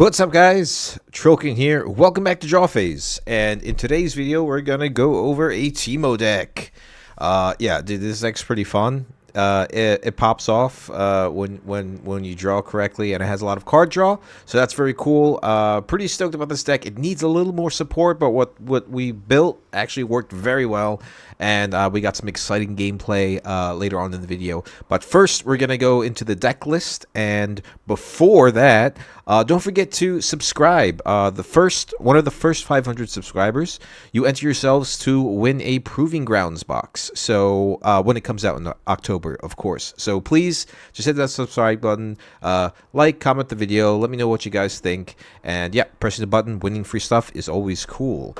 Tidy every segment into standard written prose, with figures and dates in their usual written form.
What's up, guys? Trollking here. Welcome back to Draw Phase. And in today's video, we're gonna go over a Teemo deck. Yeah, dude, this deck's pretty fun. It pops off when you draw correctly, and it has a lot of card draw, so that's very cool. Pretty stoked about this deck. It needs a little more support, but what we built actually worked very well, and we got some exciting gameplay later on in the video. But first, we're gonna go into the deck list, and before that, don't forget to subscribe. One of the first 500 subscribers, you enter yourselves to win a Proving Grounds box. So when it comes out in October, of course. So please just hit that subscribe button, like, comment the video, let me know what you guys think, and yeah, pressing the button, winning free stuff is always cool.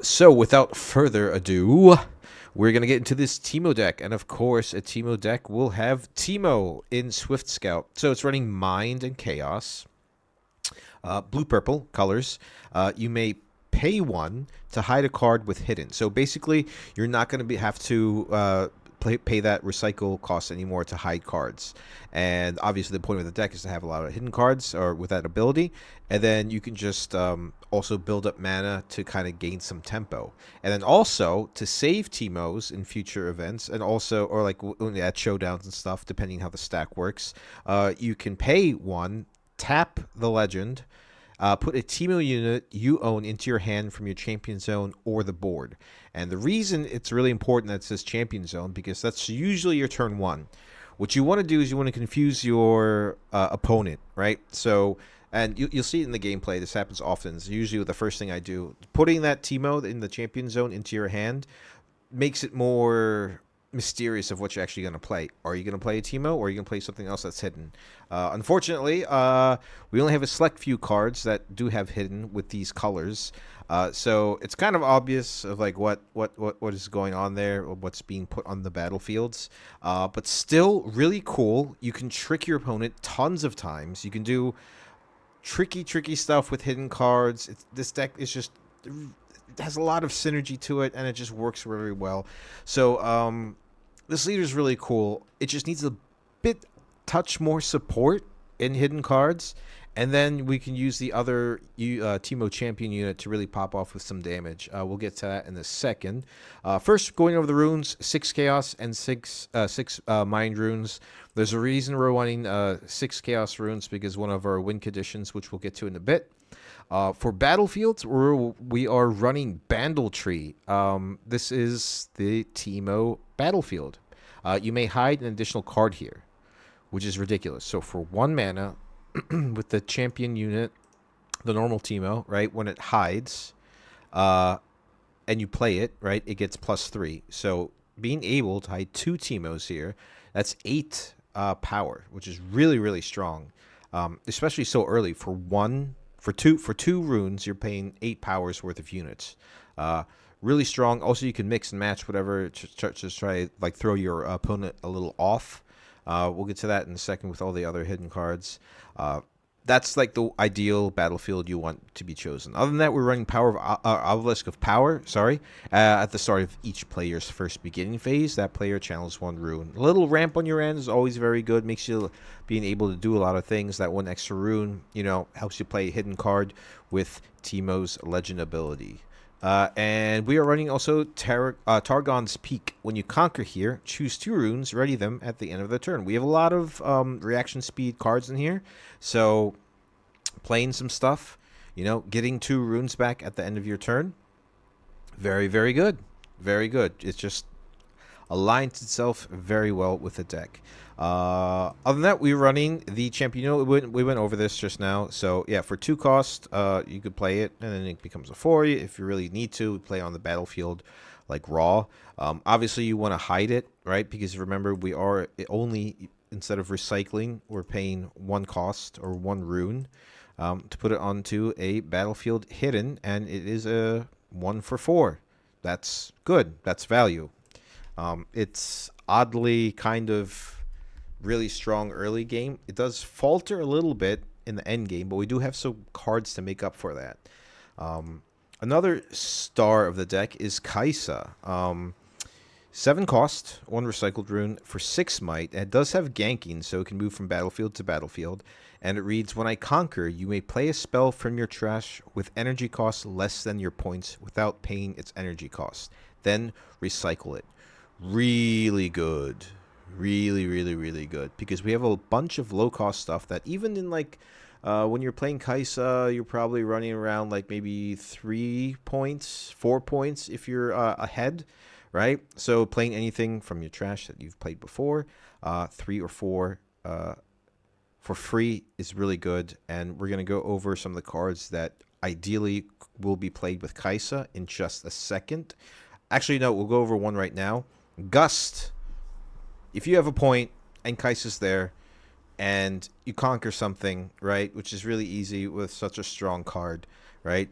So without further ado, we're going to get into this Teemo deck, and of course, a Teemo deck will have Teemo in Swift Scout. So it's running Mind and Chaos. Blue-purple colors. You may pay one to hide a card with hidden. So basically, you're not going to have to pay that recycle cost anymore to hide cards. And obviously, the point of the deck is to have a lot of hidden cards or with that ability. And then you can just also build up mana to kind of gain some tempo. And then also to save Teemos in future events, and also, or like at showdowns and stuff, depending how the stack works, you can pay one, tap the legend, put a Teemo unit you own into your hand from your champion zone or the board. And the reason it's really important that it says champion zone, because that's usually your turn one. What you want to do is you want to confuse your opponent, right? So, and you'll see it in the gameplay. This happens often. It's usually the first thing I do. Putting that Teemo in the champion zone into your hand makes it more mysterious of what you're actually going to play. Are you going to play a Teemo, or are you going to play something else that's hidden? Unfortunately, we only have a select few cards that do have hidden with these colors. So it's kind of obvious of like what is going on there, or what's being put on the battlefields. But still really cool. You can trick your opponent tons of times. You can do tricky stuff with hidden cards. This deck is just, it has a lot of synergy to it, and it just works very well. So this leader is really cool. It just needs a touch more support in hidden cards, and then we can use the other Teemo champion unit to really pop off with some damage. We'll get to that in a second. First, going over the runes: 6 chaos and 6 mind runes. There's a reason we're wanting 6 chaos runes, because one of our win conditions, which we'll get to in a bit. For battlefields, we are running Bandle Tree. This is the Teemo battlefield. You may hide an additional card here, which is ridiculous. So for 1 mana, with the champion unit, the normal Teemo, right, when it hides, and you play it, right, it gets +3. So being able to hide 2 Teemos here, that's 8 power, which is really strong, especially so early. For two runes, you're paying 8 powers worth of units. Really strong. Also, you can mix and match whatever to just try like throw your opponent a little off. We'll get to that in a second with all the other hidden cards. That's like the ideal battlefield you want to be chosen. Other than that, we're running Power of Obelisk of Power. At the start of each player's first beginning phase, that player channels 1 rune. A little ramp on your end is always very good. Makes you being able to do a lot of things. That 1 extra rune, helps you play a hidden card with Teemo's legend ability. And we are running also Targon's Peak. When you conquer here, choose 2 runes, ready them at the end of the turn. We have a lot of reaction speed cards in here, so playing some stuff, getting 2 runes back at the end of your turn, very good. Very good. It just aligns itself very well with the deck. Other than that, we're running the champion. We went over this just now. So yeah, for 2 cost, you could play it, and then it becomes a 4 if you really need to play on the battlefield like raw. Obviously, you want to hide it, right? Because remember, we are only, instead of recycling, we're paying 1 cost or 1 rune to put it onto a battlefield hidden, and it is a 1 for 4. That's good. That's value. It's oddly kind of really strong early game. It does falter a little bit in the end game, but we do have some cards to make up for that. Another star of the deck is Kaisa. 7 cost, 1 recycled rune for 6 might, and it does have ganking, so it can move from battlefield to battlefield. And it reads, when I conquer, you may play a spell from your trash with energy cost less than your points without paying its energy cost. Then recycle it. Really good. Really, really, really good. Because we have a bunch of low-cost stuff that even in, like, when you're playing Kaisa, you're probably running around, like, maybe 3 points, 4 points if you're ahead, right? So playing anything from your trash that you've played before, 3 or 4 for free is really good. And we're going to go over some of the cards that ideally will be played with Kaisa in just a second. Actually, no, we'll go over one right now. Gust. If you have a point and Kaisa's there and you conquer something, right, which is really easy with such a strong card, right?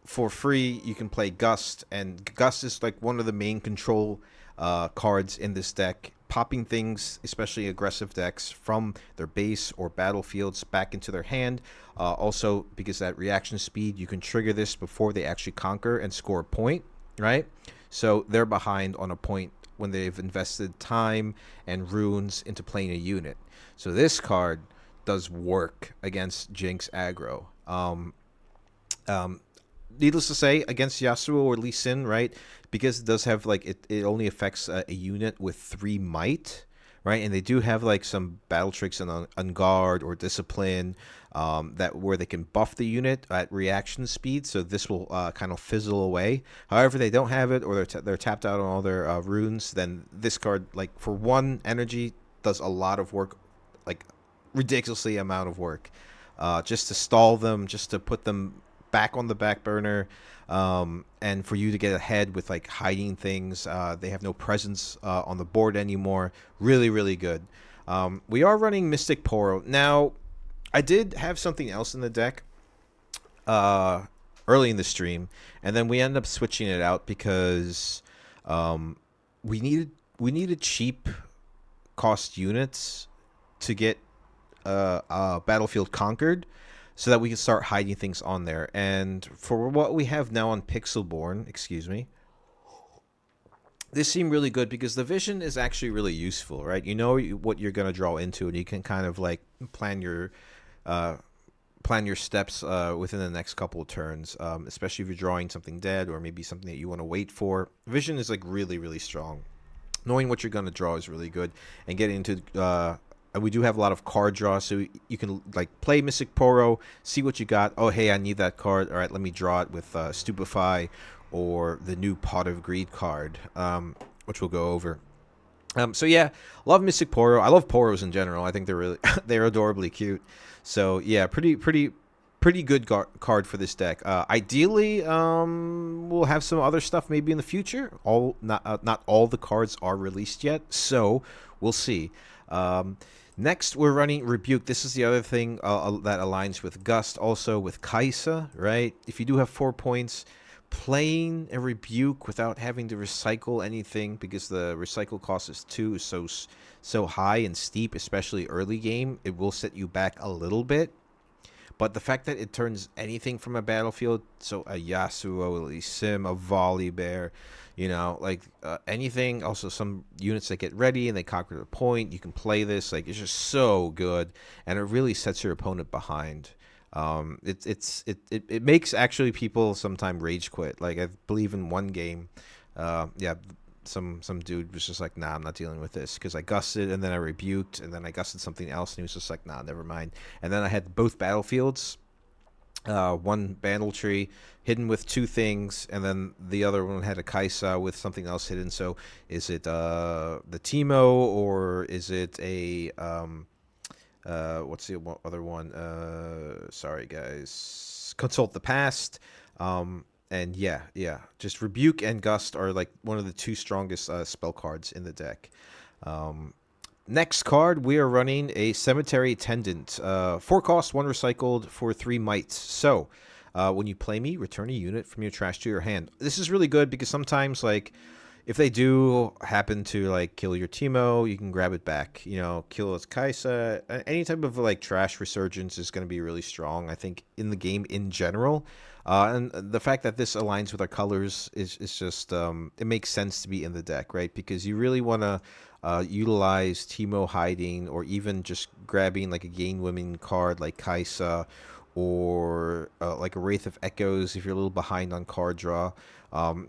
For free, you can play Gust, and Gust is like one of the main control cards in this deck, popping things, especially aggressive decks, from their base or battlefields back into their hand. Also, because that reaction speed, you can trigger this before they actually conquer and score a point, right? So they're behind on a point when they've invested time and runes into playing a unit. So this card does work against Jinx aggro. Needless to say, against Yasuo or Lee Sin, right? Because it does have, like, it only affects a unit with 3 might, right? And they do have, like, some battle tricks on guard or discipline that where they can buff the unit at reaction speed. So this will kind of fizzle away. However, they don't have it, or they're tapped out on all their runes. Then this card, like, for 1 energy, does a lot of work, like ridiculously amount of work, just to stall them, just to put them back on the back burner, and for you to get ahead with, like, hiding things. They have no presence on the board anymore. Really, really good. We are running Mystic Poro. Now, I did have something else in the deck early in the stream, and then we ended up switching it out because we needed cheap cost units to get Battlefield conquered, so that we can start hiding things on there. And for what we have now on Pixelborn, excuse me, this seemed really good because the vision is actually really useful, right? You know what you're going to draw into, and you can kind of, like, plan your steps within the next couple of turns, especially if you're drawing something dead or maybe something that you want to wait for. Vision is, like, really, really strong. Knowing what you're going to draw is really good, and getting into we do have a lot of card draw, so you can, like, play Mystic Poro, see what you got. Oh, hey, I need that card. All right, let me draw it with Stupefy or the new Pot of Greed card, which we'll go over. So yeah, love Mystic Poro. I love Poros in general. I think they're really they're adorably cute. So yeah, pretty good card for this deck. Ideally, we'll have some other stuff maybe in the future. Not all the cards are released yet, so we'll see. Next, we're running Rebuke. This is the other thing that aligns with Gust, also with Kaisa, right? If you do have 4 points, playing a Rebuke without having to recycle anything, because the recycle cost is 2, is so high and steep, especially early game, it will set you back a little bit. But the fact that it turns anything from a battlefield, so a Yasuo, a Lee Sin, a Volibear, you know, like anything, also some units that get ready and they conquer the point, you can play this. Like, it's just so good, and it really sets your opponent behind. It makes actually people sometimes rage quit. Like, I believe in one game, some dude was just like, nah, I'm not dealing with this, because I gusted and then I rebuked and then I gusted something else, and he was just like, nah, never mind. And then I had both battlefields, one battle tree hidden with 2 things, and then the other one had a Kaisa with something else hidden. So is it the Teemo, or is it a what's the other one? Sorry guys, Consult the Past. And yeah, just Rebuke and Gust are, like, one of the 2 strongest spell cards in the deck. Next card, we are running a Cemetery Attendant. 4 cost, 1 recycled for 3 mites. So, when you play me, return a unit from your trash to your hand. This is really good because sometimes, like, if they do happen to like kill your Teemo, you can grab it back. You know, kill its Kaisa. Any type of like trash resurgence is going to be really strong, I think, in the game in general. And the fact that this aligns with our colors is just it makes sense to be in the deck, right? Because you really want to utilize Teemo hiding, or even just grabbing like a gain women card like Kaisa, or like a Wraith of Echoes if you're a little behind on card draw.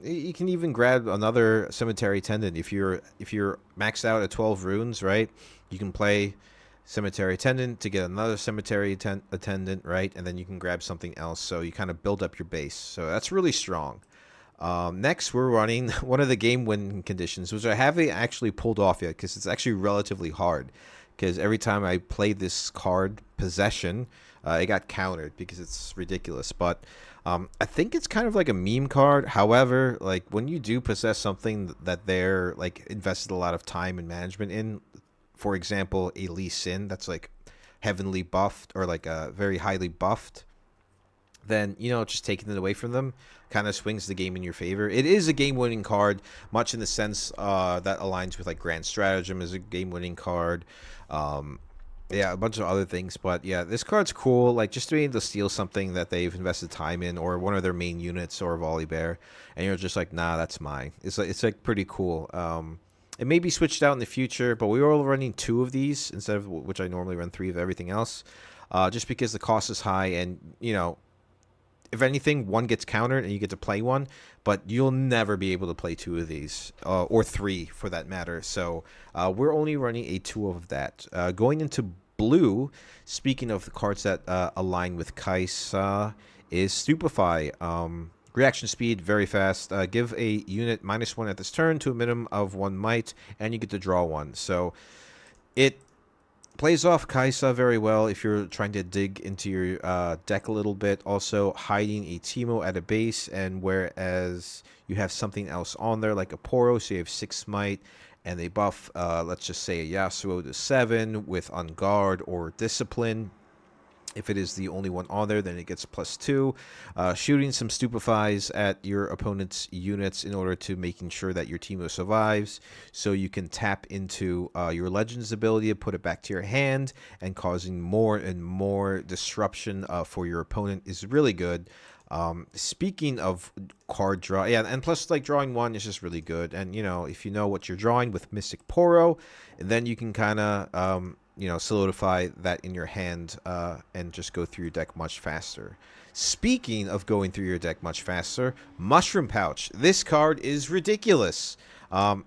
You can even grab another Cemetery Attendant if you're maxed out at 12 runes, right? You can play Cemetery Attendant to get another Cemetery Attendant, right? And then you can grab something else, so you kind of build up your base. So that's really strong. Next, we're running one of the game win conditions, which I haven't actually pulled off yet because it's actually relatively hard. Because every time I play this card, Possession, it got countered because it's ridiculous. But I think it's kind of like a meme card. However, like when you do possess something that they're like invested a lot of time and management in, for example, a Lee Sin that's like heavenly buffed or like very highly buffed, then just taking it away from them kind of swings the game in your favor. It is a game-winning card, much in the sense that aligns with like Grand Stratagem is a game-winning card. Yeah, a bunch of other things, but yeah, this card's cool. Like just being able to steal something that they've invested time in, or one of their main units, or a Volibear, and you're just like, nah, that's mine. It's like pretty cool. It may be switched out in the future, but we were all running 2 of these instead of which I normally run 3 of everything else, just because the cost is high, and if anything, one gets countered and you get to play one, but you'll never be able to play 2 of these, or 3 for that matter. So we're only running a 2 of that. Going into blue, speaking of the cards that align with Kaisa, is Stupefy. Reaction speed, very fast. Give a unit -1 at this turn to a minimum of 1 might, and you get to draw 1. So it plays off Kaisa very well if you're trying to dig into your deck a little bit. Also, hiding a Teemo at a base, and whereas you have something else on there like a Poro, so you have 6 might, and they buff, let's just say a Yasuo to 7 with On Guard or Discipline. If it is the only one on there, then it gets +2. Shooting some stupefies at your opponent's units in order to making sure that your Teemo survives, so you can tap into your Legend's ability to put it back to your hand, and causing more and more disruption for your opponent is really good. Speaking of card draw, yeah, and plus like drawing 1 is just really good. And if you know what you're drawing with Mystic Poro, then you can kind of solidify that in your hand and just go through your deck much faster. Speaking of going through your deck much faster, Mushroom Pouch. This card is ridiculous.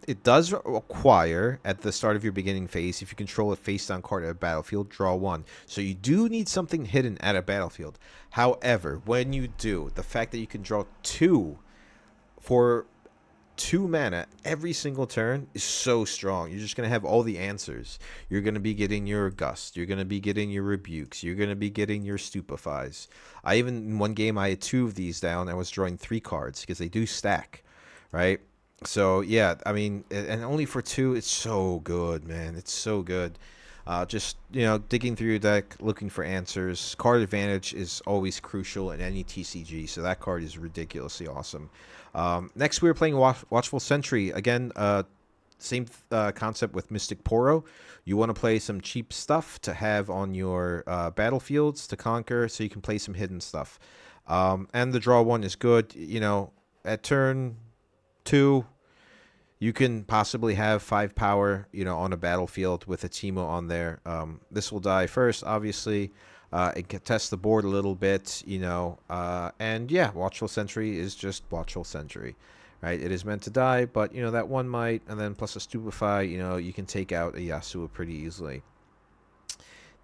It does require, at the start of your beginning phase, if you control a face-down card at a battlefield, draw 1. So you do need something hidden at a battlefield. However, when you do, the fact that you can draw 2 for 2 mana every single turn is so strong. You're just going to have all the answers. You're going to be getting your Gust. You're going to be getting your Rebukes. You're going to be getting your Stupefies. In one game, I had 2 of these down. I was drawing 3 cards because they do stack, right? So, yeah, I mean, and only for 2, it's so good, man. It's so good. Just, digging through your deck, looking for answers. Card advantage is always crucial in any TCG, so that card is ridiculously awesome. Next, we were playing Watchful Sentry. Again, same concept with Mystic Poro. You want to play some cheap stuff to have on your battlefields to conquer, so you can play some hidden stuff. And the draw 1 is good. At turn 2, you can possibly have 5 power, on a battlefield with a Teemo on there. This will die first, obviously. It can test the board a little bit, and yeah, Watchful Sentry is just Watchful Sentry, right? It is meant to die, but, that 1 might, and then plus a Stupefy, you can take out a Yasuo pretty easily.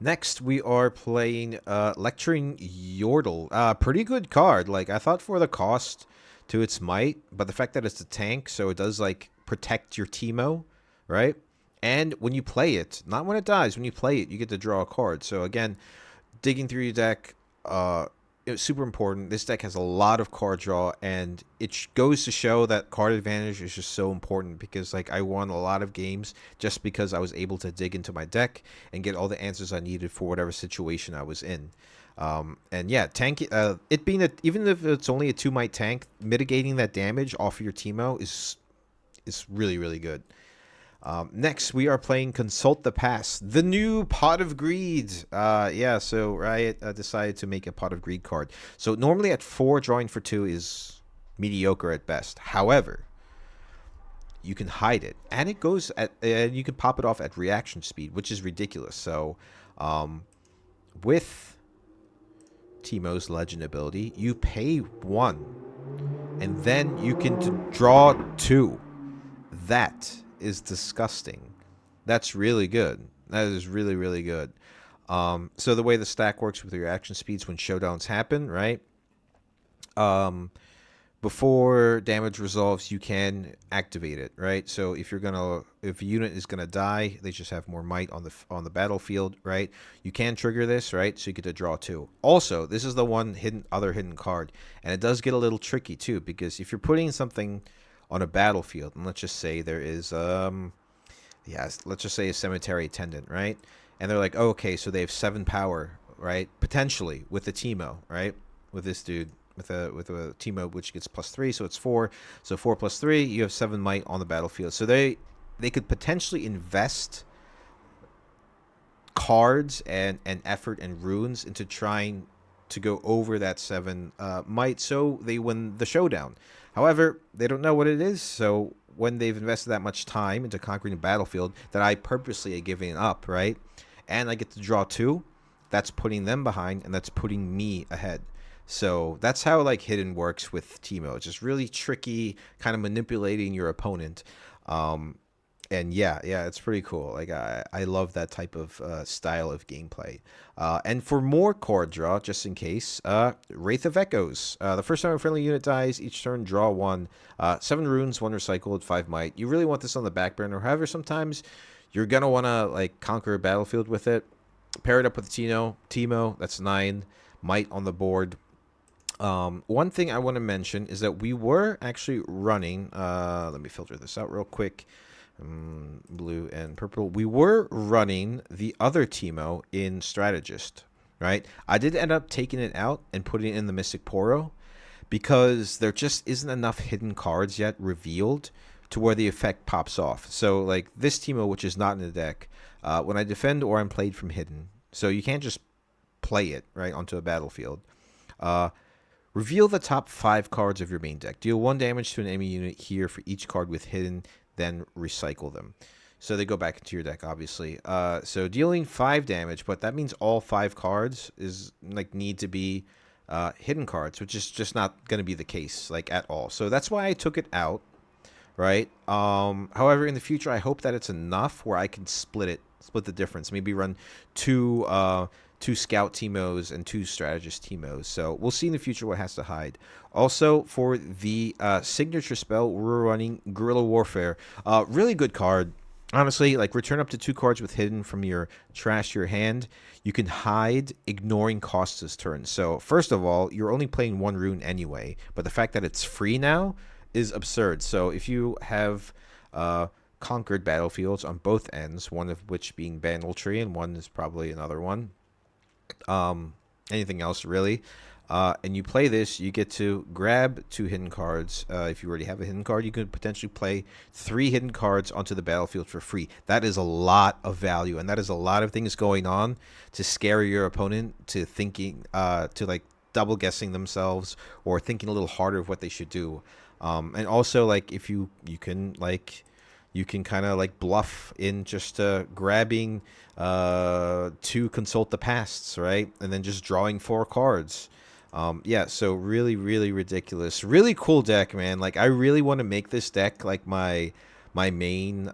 Next, we are playing Lecturing Yordle. Pretty good card. Like, I thought for the cost to its might, but the fact that it's a tank, so it does, like, protect your Teemo, right? And when you play it, not when it dies, when you play it, you get to draw a card. So, again, digging through your deck, it's super important. This deck has a lot of card draw, and it goes to show that card advantage is just so important, because like I won a lot of games just because I was able to dig into my deck and get all the answers I needed for whatever situation I was in. And yeah, tank it being even if it's only a 2 might tank, mitigating that damage off of your Teemo is is really, really good. Next, we are playing Consult the Past, the new Pot of Greed. Yeah, so Riot decided to make a Pot of Greed card. So normally at 4, drawing for 2 is mediocre at best. However, you can hide it, and it goes at, you can pop it off at reaction speed, which is ridiculous. So, with Teemo's Legend ability, you pay 1, and then you can draw 2. That is disgusting. That's really good. That is really, really good. So the way the stack works with your action speeds when showdowns happen, right? Before damage resolves, you can activate it, right? So if a unit is gonna die, they just have more might on the battlefield, right? You can trigger this, right? So you get to draw 2. Also, this is the one other hidden card, and it does get a little tricky too, because if you're putting something on a battlefield, and let's just say there is let's just say a cemetery attendant, right? And they're like, oh, okay, so they have 7 power, right? Potentially with the Teemo, right? With this dude, with a Teemo, which gets +3, so it's 4. So 4 + 3, you have 7 might on the battlefield. So they could potentially invest cards and effort and runes into trying to go over that 7 might, so they win the showdown. However, they don't know what it is, so when they've invested that much time into conquering a battlefield that I purposely are giving up, right? And I get to draw 2, that's putting them behind, and that's putting me ahead. So that's how like hidden works with Teemo. It's just really tricky, kind of manipulating your opponent. And yeah, it's pretty cool. Like I love that type of style of gameplay. And for more card draw, just in case, Wraith of Echoes. The first time a friendly unit dies, each turn draw 1. 7 runes, 1 recycled, 5 might. You really want this on the back burner. However, sometimes you're gonna want to like conquer a battlefield with it. Pair it up with Teemo. That's 9 might on the board. One thing I want to mention is that we were actually running. Let me filter this out real quick. Blue and purple. We were running the other Teemo in Strategist, right? I did end up taking it out and putting it in the Mystic Poro because there just isn't enough hidden cards yet revealed to where the effect pops off. So like this Teemo, which is not in the deck, when I defend or I'm played from hidden, so you can't just play it right onto a battlefield. Reveal the top 5 cards of your main deck. Deal 1 damage to an enemy unit here for each card with hidden, then recycle them. So they go back into your deck, obviously. So dealing 5 damage, but that means all 5 cards is like need to be hidden cards, which is just not going to be the case like at all. So that's why I took it out, right? However, in the future, I hope that it's enough where I can split the difference. Maybe run 2 scout Teemos and 2 strategist Teemos. So we'll see in the future what has to hide. Also, for the signature spell, we're running Guerrilla Warfare. Really good card. Honestly, like return up to 2 cards with hidden from your trash to your hand. You can hide ignoring costs this turn. So first of all, you're only playing 1 rune anyway, but the fact that it's free now is absurd. So if you have conquered battlefields on both ends, one of which being Bandletree and one is probably another one, anything else really, and you play this, you get to grab 2 hidden cards. If you already have a hidden card, you could potentially play 3 hidden cards onto the battlefield for free. That is a lot of value, and that is a lot of things going on to scare your opponent to thinking, to like double guessing themselves or thinking a little harder of what they should do. And also like if you can kind of like bluff in just grabbing 2 Consult the Pasts, right? And then just drawing 4 cards. Yeah, so really, really ridiculous. Really cool deck, man. Like, I really want to make this deck like my main.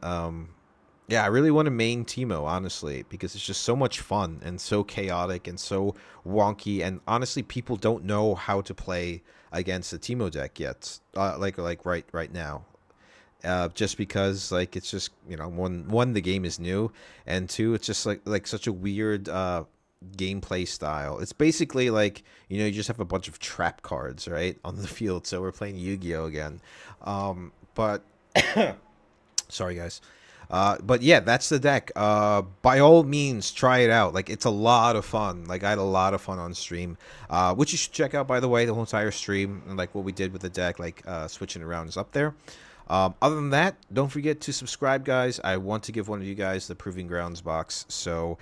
Yeah, I really want to main Teemo, honestly, because it's just so much fun and so chaotic and so wonky. And honestly, people don't know how to play against the Teemo deck yet. Like right now. Just because like it's just, you know, one the game is new, and 2 it's just like such a weird gameplay style. It's basically like, you know, you just have a bunch of trap cards right on the field. So we're playing Yu-Gi-Oh again, but sorry guys. But yeah, that's the deck. By all means, try it out. Like, it's a lot of fun. Like, I had a lot of fun on stream, which you should check out, by the way. The whole entire stream and like what we did with the deck, like switching around, is up there. Other than that, don't forget to subscribe, guys. I want to give one of you guys the Proving Grounds box, so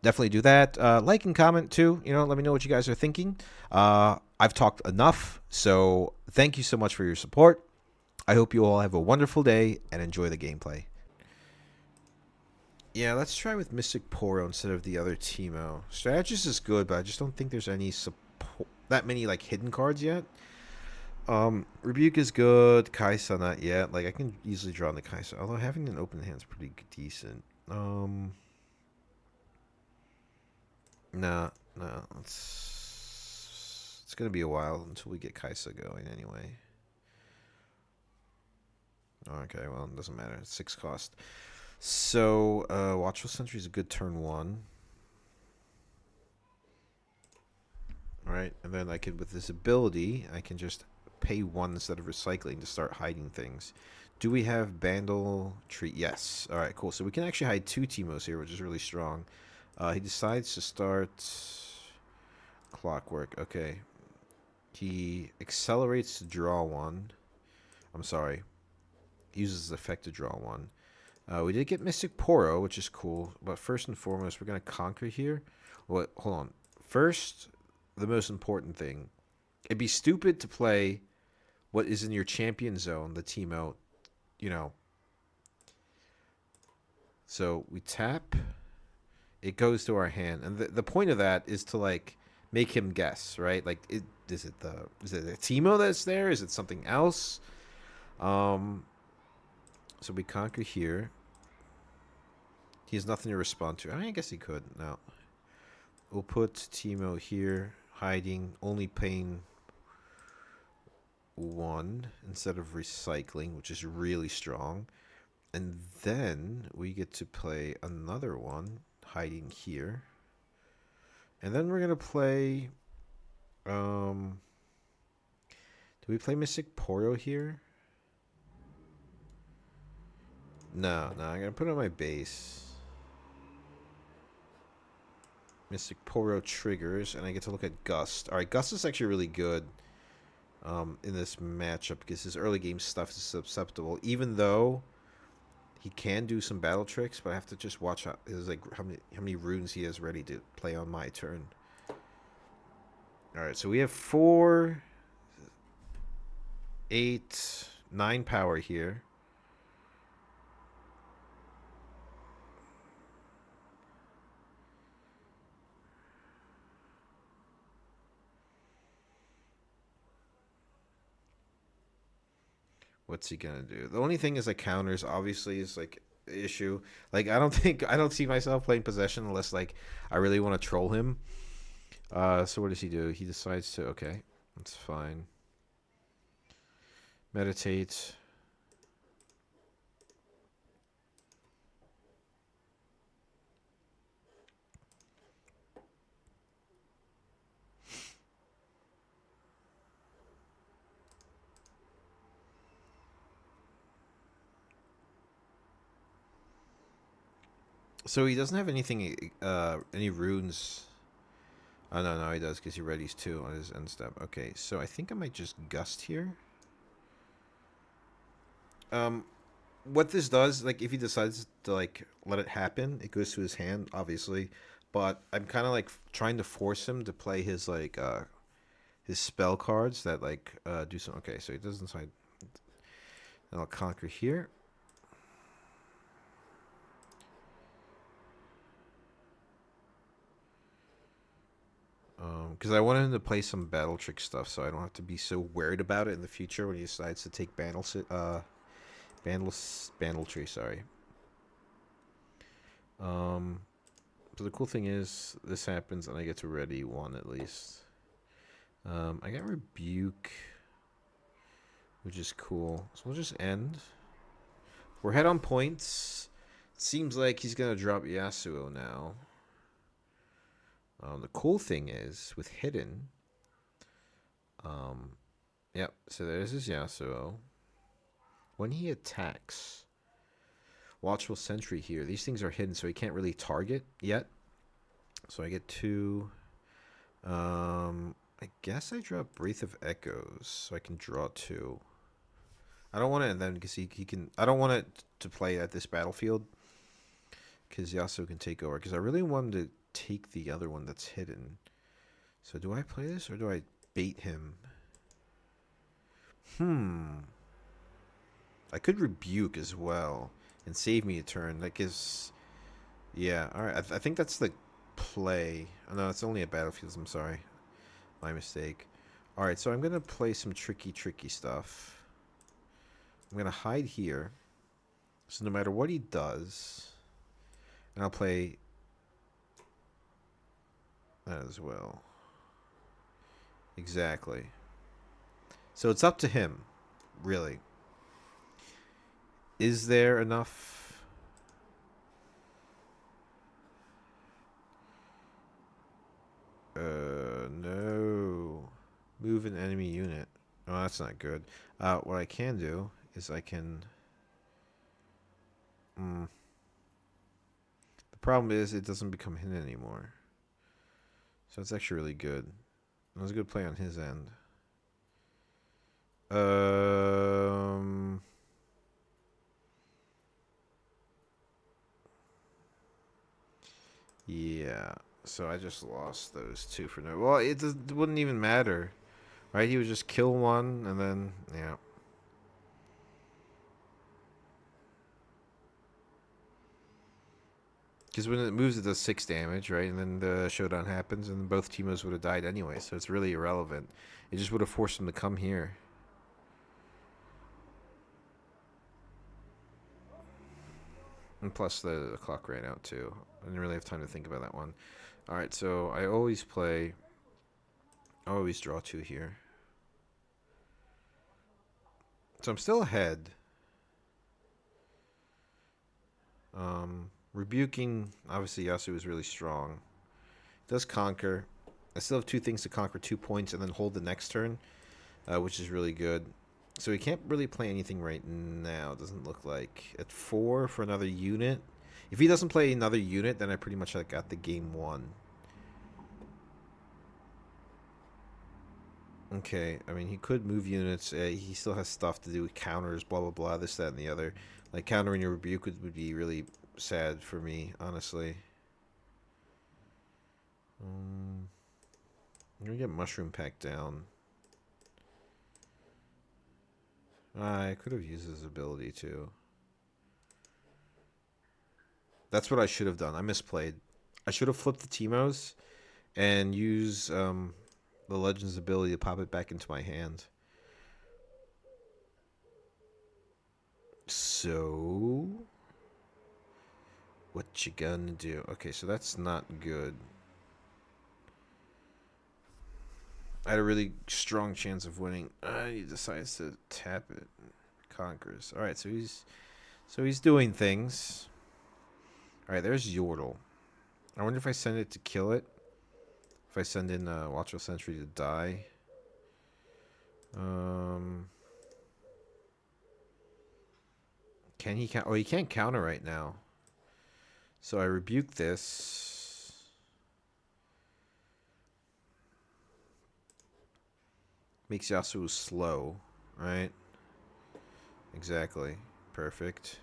definitely do that. Like and comment too. Let me know what you guys are thinking. I've talked enough, so thank you so much for your support. I hope you all have a wonderful day and enjoy the gameplay. Yeah, let's try with Mystic Poro instead of the other Teemo. Strategist is good, but I just don't think there's any that many like hidden cards yet. Rebuke is good. Kaisa not yet. Like I can easily draw on the Kaisa, although having an open hand is pretty decent. Nah, nah. It's gonna be a while until we get Kaisa going anyway. Okay, well it doesn't matter. It's 6 cost. So Watchful Sentry is a good turn 1. Alright, and then I could, with this ability, I can just pay 1 instead of recycling to start hiding things. Do we have Bandle Tree? Yes. Alright, cool. So we can actually hide 2 Teemos here, which is really strong. He decides to start Clockwork. Okay. He accelerates to draw 1. I'm sorry. He uses his effect to draw 1. We did get Mystic Poro, which is cool. But first and foremost, we're going to conquer here. Hold on. First, the most important thing. It'd be stupid to play what is in your champion zone, the Teemo, So we tap. It goes to our hand. And the point of that is to, like, make him guess, right? Like, is it a Teemo that's there? Is it something else? So we conquer here. He has nothing to respond to. I guess he could. No. We'll put Teemo here, hiding, only paying 1 instead of recycling, which is really strong. And then we get to play another one, hiding here. And then we're going to play... do we play Mystic Poro here? No, I'm going to put it on my base. Mystic Poro triggers, and I get to look at Gust. Alright, Gust is actually really good in this matchup because his early game stuff is susceptible, even though he can do some battle tricks, but I have to just watch out how many runes he has ready to play on my turn. Alright, so we have 4, 8, 9 power here. What's he gonna do? The only thing is like counters obviously is like issue. Like I don't see myself playing possession unless like I really want to troll him. So what does he do? He decides to that's fine. Meditate. So he doesn't have anything, any runes. Oh, no, he does because he readies 2 on his end step. Okay, so I think I might just Gust here. What this does, like, if he decides to, like, let it happen, it goes to his hand, obviously. But I'm kind of, like, trying to force him to play his, like, his spell cards that, like, do some... Okay, so he doesn't decide... Then I'll conquer here. Because I want him to play some battle trick stuff, so I don't have to be so worried about it in the future when he decides to take Bandle Tree. Sorry. So the cool thing is, this happens, and I get to ready 1 at least. I got Rebuke, which is cool. So we'll just end. We're head on points. It seems like he's gonna drop Yasuo now. The cool thing is, with Hidden... Yep, so there's his Yasuo. When he attacks... Watchful Sentry here. These things are hidden, so he can't really target yet. So I get 2... I guess I drop Breath of Echoes, so I can draw 2. I don't want it, and then because he can. I don't want it to play at this battlefield because Yasuo can take over. Because I really wanted to take the other one that's hidden. So do I play this or do I bait him? I could rebuke as well and save me a turn. That gives. Yeah. All right. I think that's the play. Oh, no, it's only at battlefields. I'm sorry. My mistake. All right. So I'm gonna play some tricky stuff. I'm going to hide here. So no matter what he does, and I'll play that as well. Exactly. So it's up to him, really. Is there enough? No. Move an enemy unit. Oh, that's not good. What I can do is I can... The problem is it doesn't become hidden anymore. So it's actually really good. That was a good play on his end. Yeah. So I just lost those two for no. Well, it wouldn't even matter, right? He would just kill one and then yeah. Because when it moves, it does 6 damage, right? And then the showdown happens, and both Teemos would have died anyway, so it's really irrelevant. It just would have forced him to come here. And plus, the clock ran out, too. I didn't really have time to think about that one. Alright, so I always play... I always draw 2 here. So I'm still ahead. Rebuking, obviously Yasuo is really strong. Does conquer. I still have 2 things to conquer 2 points and then hold the next turn, which is really good. So he can't really play anything right now, doesn't look like. At 4 for another unit. If he doesn't play another unit, then I pretty much got the game won. Okay, I mean, he could move units. He still has stuff to do with counters, blah, blah, blah, this, that, and the other. Like, countering your rebuke would be really sad for me, honestly. I'm going to get Mushroom Pack down. I could have used his ability, too. That's what I should have done. I misplayed. I should have flipped the Teemos and use the Legend's ability to pop it back into my hand. So, what you gonna do? Okay, so that's not good. I had a really strong chance of winning. He decides to tap it. Conquers. Alright, so he's doing things. Alright, there's Yordle. I wonder if I send it to kill it. If I send in Watchful Sentry to die. Can he oh, he can't counter right now. So I rebuke this. Makes Yasuo slow, right? Exactly. Perfect.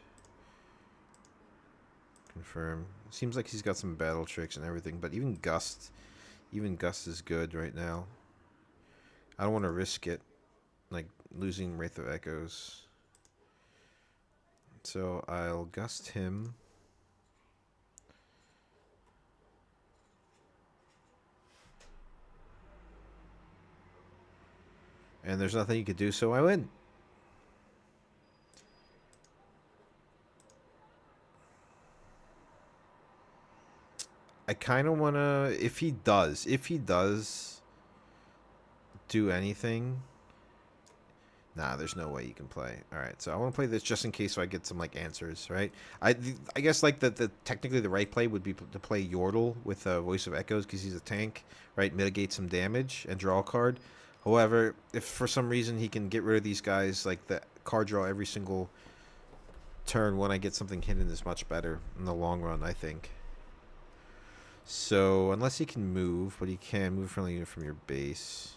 Confirm. Seems like he's got some battle tricks and everything, but even Gust is good right now. I don't want to risk it, like losing Wraith of Echoes. So I'll Gust him. And there's nothing you could do, so I win. I kind of want to... If he does do anything... Nah, there's no way you can play. Alright, so I want to play this just in case so I get some, like, answers, right? I guess, like, technically the right play would be to play Yordle with Voice of Echoes because he's a tank, right? Mitigate some damage and draw a card. However, if for some reason he can get rid of these guys, like, the card draw every single turn when I get something hidden is much better in the long run, I think. So, unless he can move, but he can move friendly unit from your base.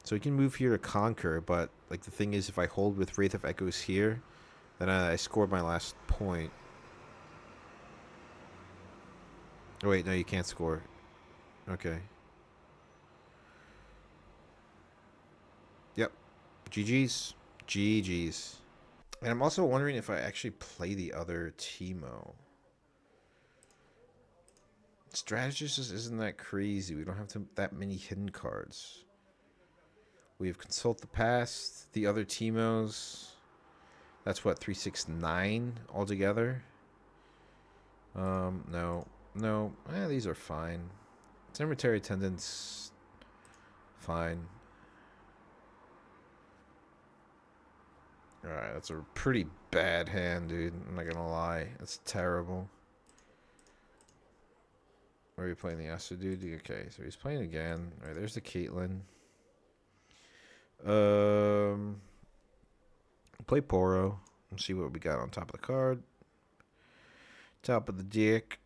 So he can move here to conquer, but like the thing is, if I hold with Wraith of Echoes here, then I scored my last point. Oh wait, no, you can't score. Okay. Yep. GG's. GG's. And I'm also wondering if I actually play the other Teemo. Strategist just isn't that crazy. We don't have that many hidden cards. We have Consult the Past, the other Teemos. That's what, 369 altogether? No. No. These are fine. Cemetery Attendants, fine. Alright, that's a pretty bad hand, dude. I'm not gonna lie. That's terrible. Are we playing the Yasuo dude? Okay, so he's playing again. Alright, there's the Caitlyn. Play Poro. Let's see what we got on top of the card. Top of the deck.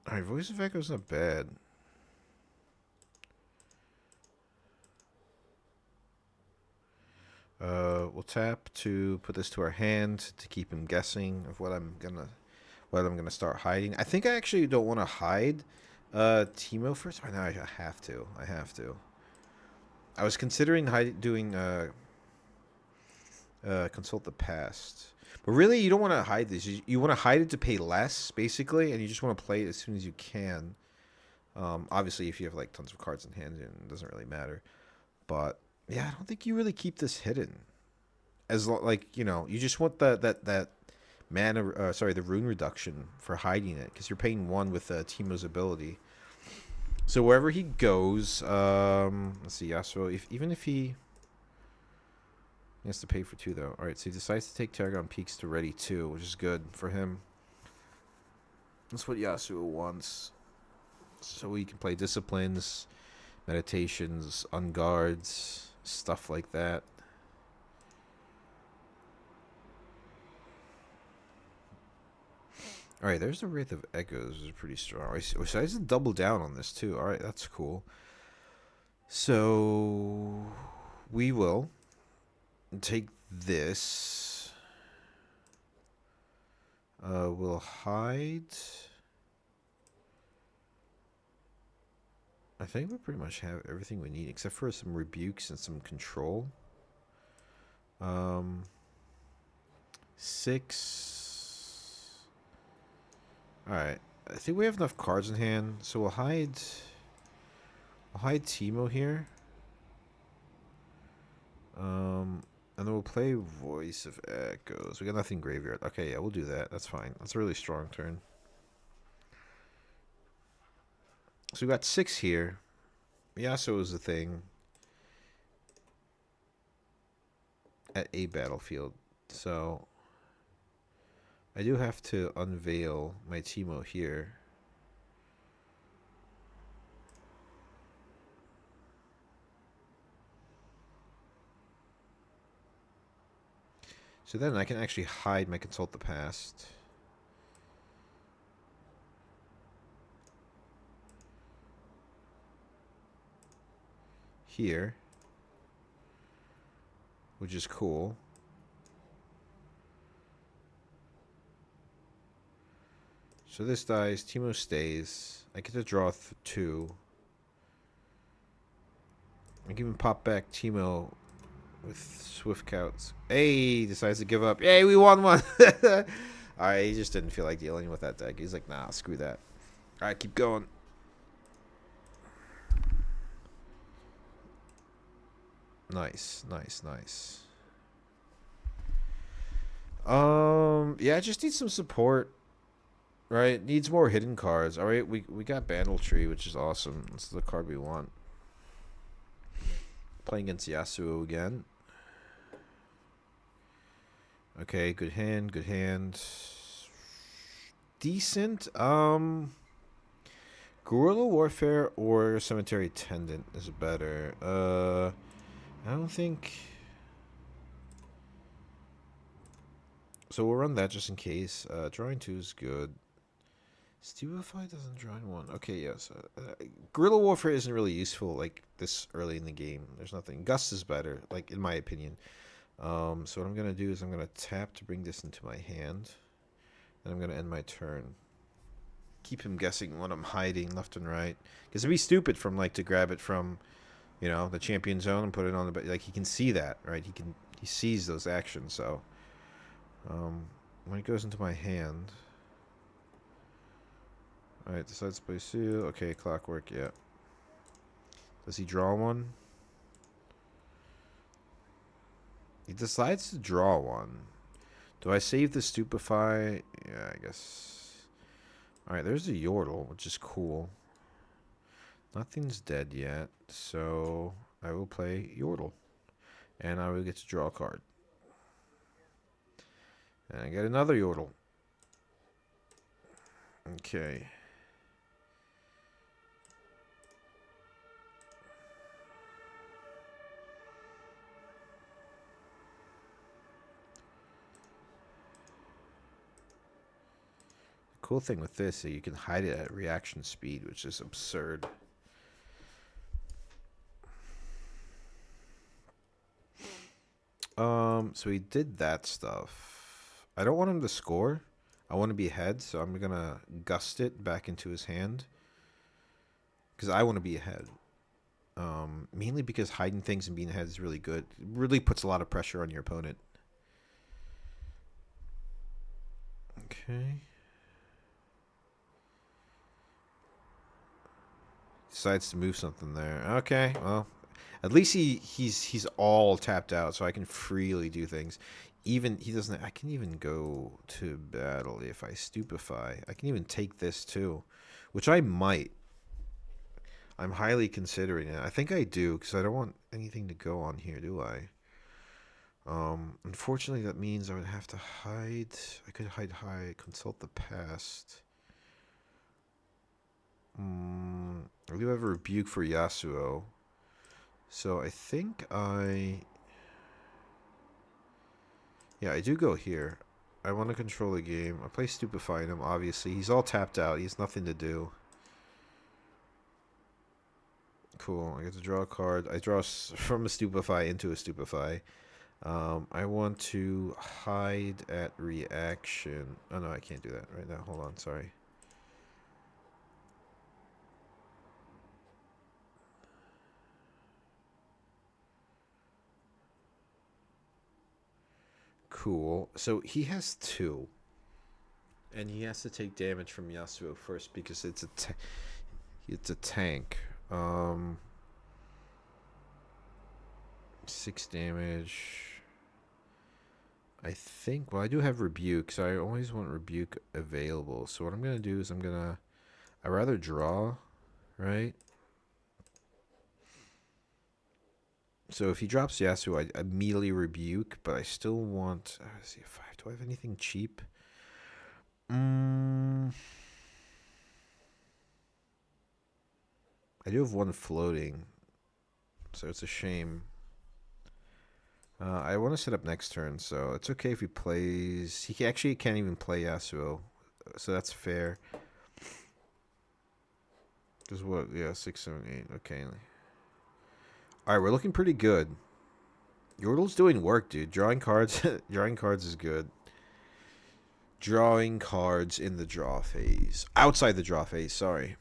Alright, Voice of Echo's not bad. We'll tap to put this to our hand to keep him guessing of what I'm gonna start hiding. I think I actually don't want to hide Teemo first. Oh, no, I have to. I was considering doing Consult the Past. But really, you don't want to hide this. You want to hide it to pay less, basically, and you just want to play it as soon as you can. Obviously, if you have like tons of cards in hand, it doesn't really matter. But yeah, I don't think you really keep this hidden. Like, you know, you just want that mana, the rune reduction for hiding it, because you're paying 1 with Teemo's ability. So wherever he goes, let's see, Yasuo, even if he has to pay for 2 though. All right, so he decides to take Targon Peaks to ready 2, which is good for him. That's what Yasuo wants. So he can play disciplines, meditations, unguards, stuff like that. Alright, there's the Wraith of Echoes. Is pretty strong. So I have to double down on this too. Alright, that's cool. So we will take this. We'll hide. I think we pretty much have everything we need, except for some rebukes and some control. 6. Alright, I think we have enough cards in hand, so we'll hide Teemo here. And then we'll play Voice of Echoes. We got nothing graveyard. Okay, yeah, we'll do that. That's fine. That's a really strong turn. So we got 6 here. Yasuo is the thing at a battlefield. So I do have to unveil my Teemo here. So then I can actually hide my Consult the Past. Here. Which is cool. So this dies, Teemo stays. I get to draw 2. I can even pop back Teemo with Swift Counts. Hey, he decides to give up. Yay, we won one! Alright, he just didn't feel like dealing with that deck. He's like, nah, screw that. Alright, keep going. Nice, nice, nice. Yeah, I just need some support. Right, needs more hidden cards. All right, we got Bandle Tree, which is awesome. That's the card we want. Playing against Yasuo again. Okay, good hand, good hand. Decent. Guerrilla Warfare or Cemetery Attendant is better. I don't think. So we'll run that just in case. Drawing 2 is good. Stupefy doesn't join one. Okay, yes. Guerrilla Warfare isn't really useful like this early in the game. There's nothing. Gust is better, like in my opinion. So what I'm gonna do is I'm gonna tap to bring this into my hand, and I'm gonna end my turn. Keep him guessing when I'm hiding left and right, because it'd be stupid from like to grab it from, the champion zone and put it on the like he can see that, right? He sees those actions. So when it goes into my hand. Alright, decides to play seal. Okay, clockwork, yeah. Does he draw one? He decides to draw one. Do I save the stupefy? Yeah, I guess. Alright, there's a Yordle, which is cool. Nothing's dead yet, so I will play Yordle. And I will get to draw a card. And I get another Yordle. Okay. Cool thing with this is you can hide it at reaction speed, which is absurd. So he did that stuff. I don't want him to score. I want to be ahead, so I'm gonna gust it back into his hand. Because I want to be ahead. Mainly because hiding things and being ahead is really good. It really puts a lot of pressure on your opponent. Okay. Decides to move something there. Okay, well, at least he's all tapped out, so I can freely do things. Even he doesn't. I can even go to battle if I stupefy. I can even take this too, which I might. I'm highly considering it. I think I do because I don't want anything to go on here, do I? Unfortunately, that means I would have to hide. I could hide, consult the past. I do have a rebuke for Yasuo. So I think yeah, I do go here. I want to control the game. I play Stupefying him, obviously. He's all tapped out. He has nothing to do. Cool. I get to draw a card. I draw from a Stupefy into a Stupefy. I want to hide at reaction. Oh, no, I can't do that right now. Hold on, sorry. Cool. So he has 2. And he has to take damage from Yasuo first because it's a tank. 6 damage. I think, well, I do have rebuke, so I always want rebuke available. So what I'm going to do is I'd rather draw, right? So if he drops Yasuo, I immediately rebuke, but I still want, let's see, 5. Do I have anything cheap? I do have 1 floating, so it's a shame. I want to set up next turn, so it's okay if he plays. He actually can't even play Yasuo, so that's fair. Just what? Yeah, 6, 7, 8. Okay. All right, we're looking pretty good. Yordle's doing work, dude. Drawing cards, drawing cards is good. Drawing cards in the draw phase, outside the draw phase. Sorry.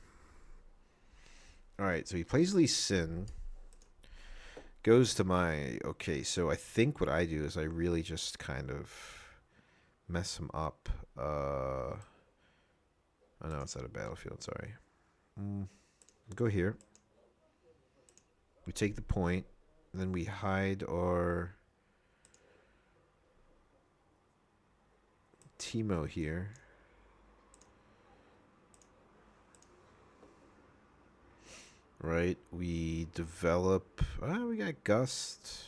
All right, so he plays Lee Sin. Goes to my... Okay, so I think what I do is I really just kind of mess him up. Oh, no, it's out of battlefield, sorry. Go here. We take the point. Then we hide our Teemo here. Right, we develop... we got Gust.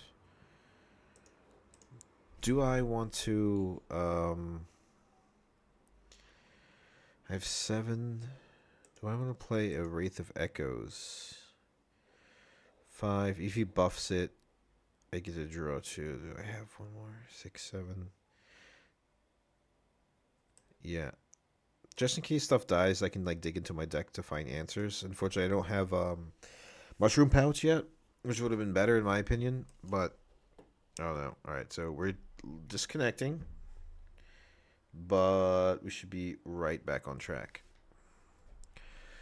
Do I want to... I have 7. Do I want to play a Wraith of Echoes? 5. If he buffs it, I get to draw 2. Do I have 1 more? 6, 7. Yeah. Just in case stuff dies, I can like dig into my deck to find answers. Unfortunately, I don't have mushroom pouch yet, which would have been better in my opinion. But I don't know. All right, so we're disconnecting, but we should be right back on track.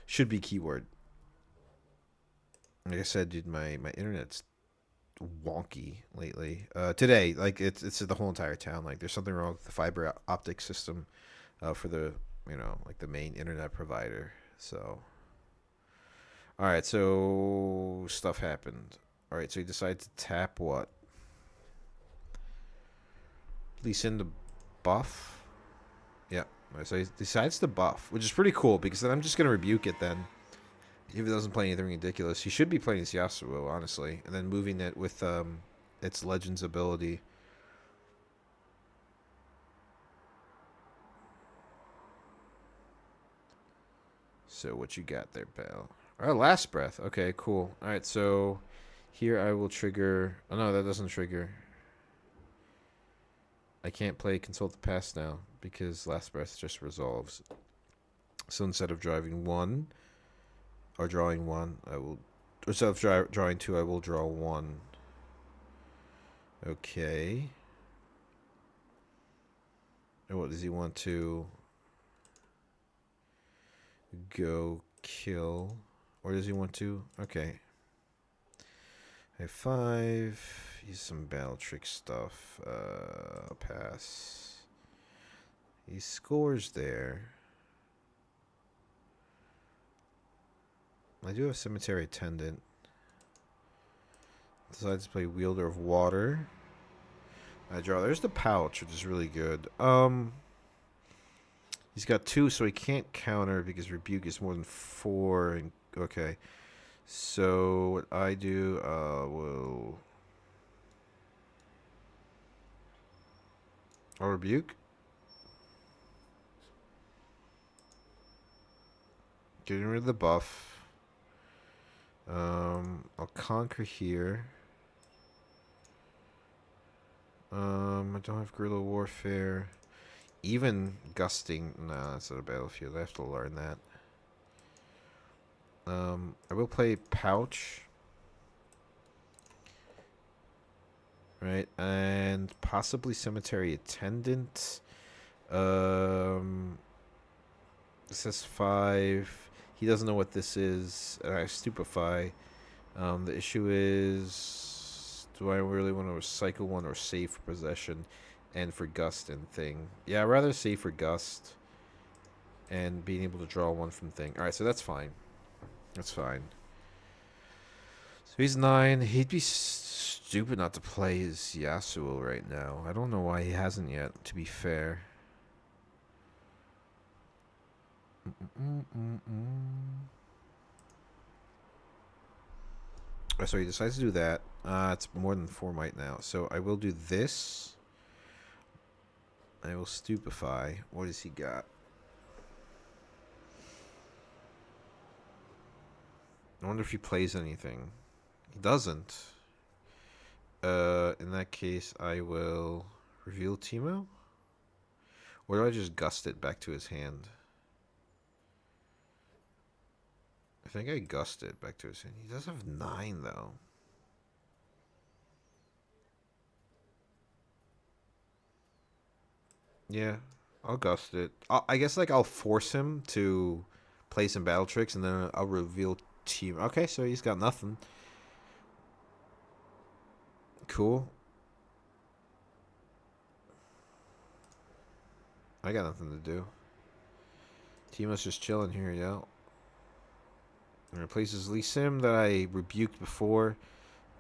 Should be keyword. Like I said, dude, my internet's wonky lately. Today, like it's the whole entire town. Like there's something wrong with the fiber optic system for the like the main internet provider. So, all right, so stuff happened. All right, so he decided to tap what? Lease in the buff. Yeah. So he decides to buff, which is pretty cool because then I'm just gonna rebuke it then. If he doesn't play anything ridiculous, he should be playing his Yasuo, honestly, and then moving it with its Legends ability. So what you got there, pal? All right, last breath. Okay, cool. All right, so here I will trigger. Oh no, that doesn't trigger. I can't play Consult the Past now because last breath just resolves. So instead of drawing one, I will. Instead of drawing two, I will draw one. Okay. And what does he want to go kill? Or does he want to? Okay. I have 5. Use some battle trick stuff. Pass. He scores there. I do have Cemetery Attendant. Decides to play Wielder of Water. I draw. There's the pouch, which is really good. He's got 2, so he can't counter because Rebuke is more than 4. And okay. So what I do, I'll Rebuke. Getting rid of the buff. I'll conquer here. I don't have guerrilla warfare. Even gusting. No, that's not a battlefield. I have to learn that. I will play pouch. Right, and possibly cemetery attendant. This is 5. He doesn't know what this is. I stupefy. The issue is, do I really want to recycle one or save for possession and for gust and thing? Yeah, I'd rather save for gust and being able to draw one from thing. All right, so that's fine. That's fine. So he's 9. He'd be stupid not to play his Yasuo right now. I don't know why he hasn't yet, to be fair. So he decides to do that. It's more than 4 might now. So I will do this. I will stupefy. What has he got? I wonder if he plays anything. He doesn't. In that case, I will reveal Teemo. Or do I just gust it back to his hand? I think I gust it back to his hand. He does have 9, though. Yeah, I'll gust it. I guess like I'll force him to play some battle tricks, and then I'll reveal Team. Okay, so he's got nothing. Cool. I got nothing to do. Teemo's just chilling here, yo. And replaces Lee Sim that I rebuked before.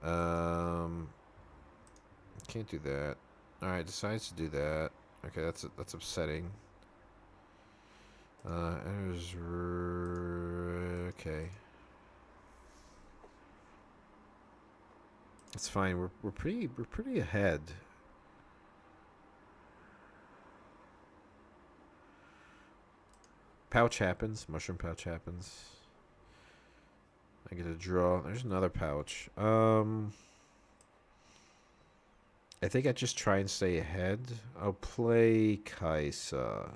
Can't do that. Alright, decides to do that. Okay, that's upsetting. Enters. Okay. It's fine. We're pretty ahead. Pouch happens. Mushroom pouch happens. I get a draw. There's another pouch. I think I just try and stay ahead. I'll play Kaisa.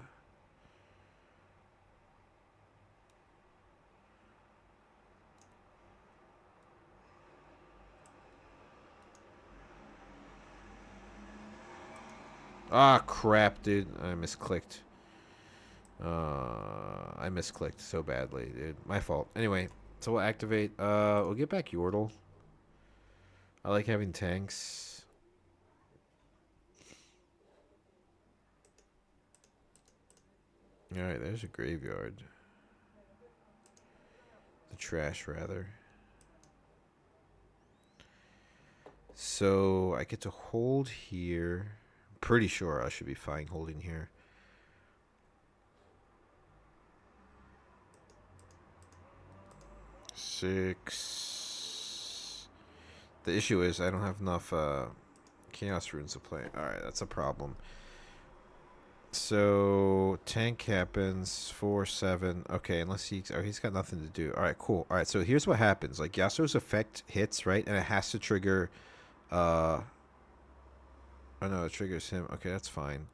Ah, crap, dude. I misclicked. I misclicked so badly, dude. My fault. Anyway, so we'll activate. We'll get back Yordle. I like having tanks. Alright, there's a graveyard. The trash, rather. So, I get to hold here. Pretty sure I should be fine holding here. Six. The issue is I don't have enough Chaos Runes to play. Alright, that's a problem. So, tank happens. 4, 7. Okay, unless he's got nothing to do. Alright, cool. Alright, so here's what happens. Like, Yasuo's effect hits, right? And it has to trigger... Oh no, it triggers him. Okay, that's fine.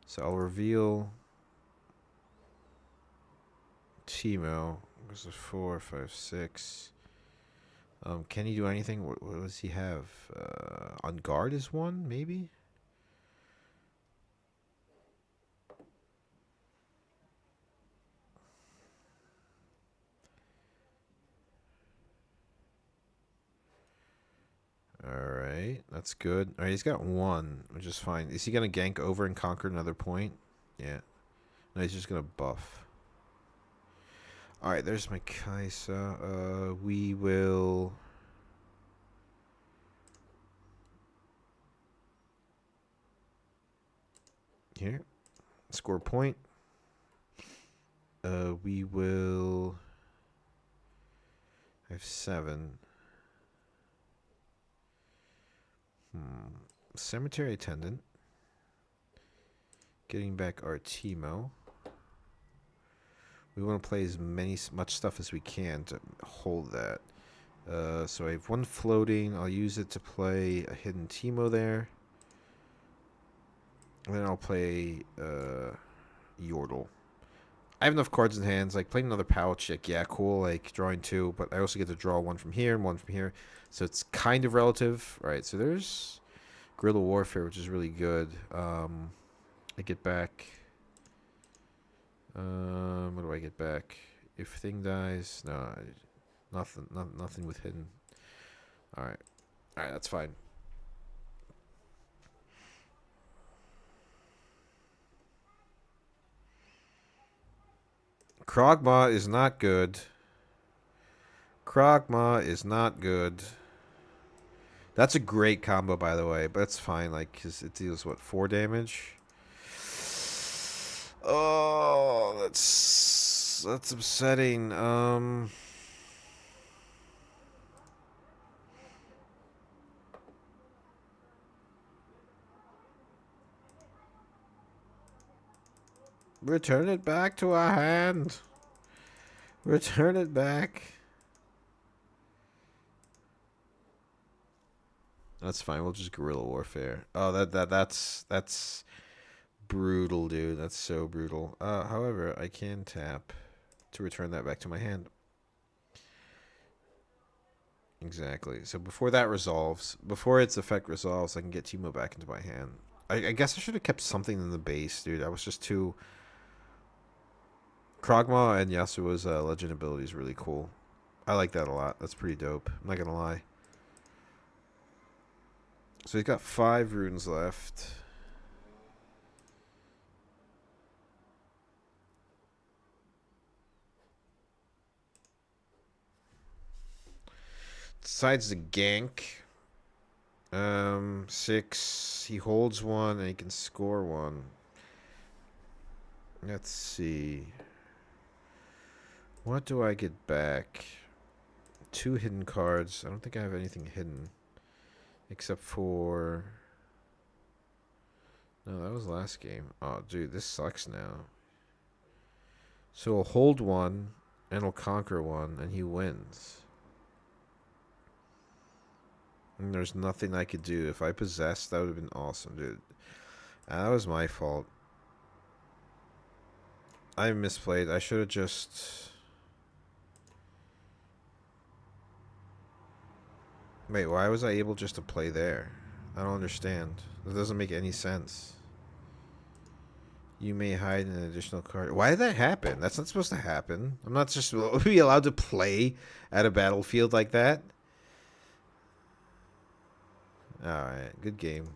So I'll reveal... Teemo. This is 4, 5, 6. Can he do anything? What does he have? On guard is one, maybe? Alright, that's good. Alright, he's got one, which is fine. Is he going to gank over and conquer another point? Yeah. No, he's just going to buff. Alright, there's my Kaisa. We will... Here. Score a point. We will... I have 7. Cemetery Attendant. Getting back our Teemo. We want to play as much stuff as we can to hold that. So I have one floating. I'll use it to play a hidden Teemo there. And then I'll play Yordle. I have enough cards in hands. Like, playing another pouch, like, yeah, cool. Like, drawing 2. But I also get to draw 1 from here and 1 from here. So it's kind of relative. All right, so there's Guerrilla Warfare, which is really good. I get back... what do I get back? If thing dies, no, nothing with hidden. All right, that's fine. Krogma is not good. Krogma is not good. That's a great combo, by the way, but it's fine. Like, cause it deals what, 4 damage. Oh, that's upsetting. Return it back to our hand. Return it back. That's fine. We'll just guerrilla warfare. Oh, that's brutal, dude. That's so brutal. However, I can tap to return that back to my hand. Exactly. So before that resolves, before its effect resolves, I can get Teemo back into my hand. I guess I should have kept something in the base, dude. I was just too... Krogma and Yasuo's legend ability is really cool. I like that a lot. That's pretty dope. I'm not gonna lie. So he's got 5 runes left. Decides to gank. 6. He holds 1 and he can score 1. Let's see. What do I get back? 2 hidden cards. I don't think I have anything hidden. Except for... No, that was last game. Oh, dude, this sucks now. So he'll hold 1, and he'll conquer 1, and he wins. And there's nothing I could do. If I possessed, that would have been awesome, dude. That was my fault. I misplayed. I should have just... Wait, why was I able just to play there? I don't understand. That doesn't make any sense. You may hide an additional card. Why did that happen? That's not supposed to happen. I'm not just be allowed to play at a battlefield like that. All right, good game.